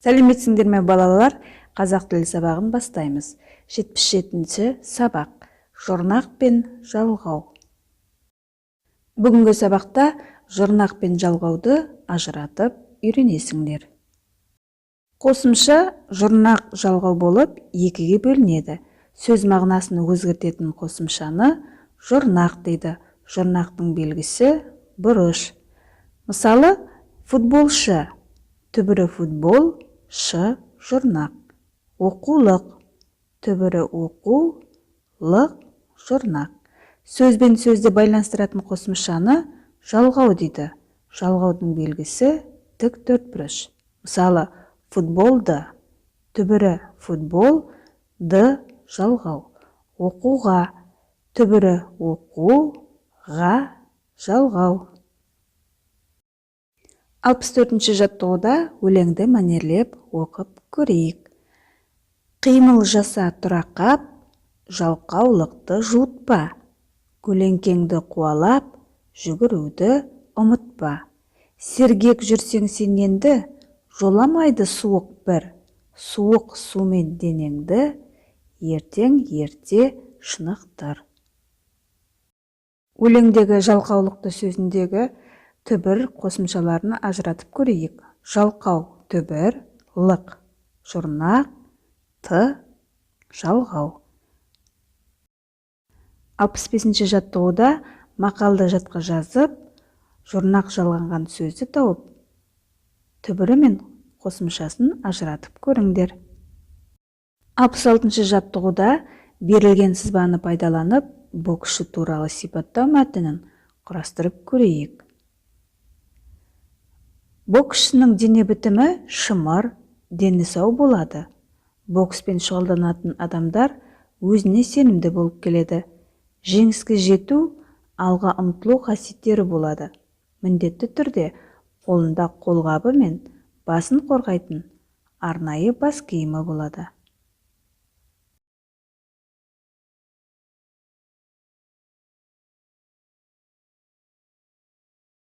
Сәлеметсіңдер ме балалар? Қазақ тілі сабағын бастаймыз. 77-ші сабақ. Жұрнақ пен жалғау. Бүгінгі сабақта жұрнақ пен жалғауды ажыратып үйренесіңдер. Қосымша жұрнақ жалғау болып екіге бөлінеді. Сөз мағынасын өзгертетін қосымшаны жұрнақ дейді. Жұрнақтың белгісі бұрыш. Мысалы, футболшы, түбірі футбол, шы жұрнақ. Оқулық, түбірі оқу, лық жұрнақ. Сөзбен сөзді байланыстыратын қосымшаны жалғау дейді. Жалғаудың белгісі тік төртбұрыш. Мысалы, футболды, түбірі футбол, ды жалғау. Оқуға, түбірі оқу, ға жалғау. 64-ші жаттығуда өлеңді мәнерлеп оқып көрейік. Қимыл жаса тұра қап, жалқаулықты жуытпа. Көлеңкеңді қуалап, жүгіруді ұмытпа. Сергек жүрсең сен енді, жоламайды суық бір. Суық сумен денеңді, ертең ерте шынықтыр. Өлеңдегі жалқаулықты сөзіндегі түбір қосымшаларын ажыратып көрейік. Жалқау түбір, лық жұрнақ, ты жалғау. 65-ші жаттығуда мақалды жатқа жазып, жұрнақ жалғанған сөзді тауып, түбірі мен қосымшасын ажыратып көріңдер. 66-ші жаттығуда берілген сызбаны пайдаланып, боксшы туралы сипаттау мәтінін құрастырып көрейік. Боксшының дене бітімі шымыр, дені сау болады. Бокспен шұғылданатын адамдар өзіне сенімді болып келеді. Жеңіске жету, алға ұмтылу қасиеттері болады. Міндетті түрде қолында қолғабы мен басын қорғайтын арнайы бас киімі болады.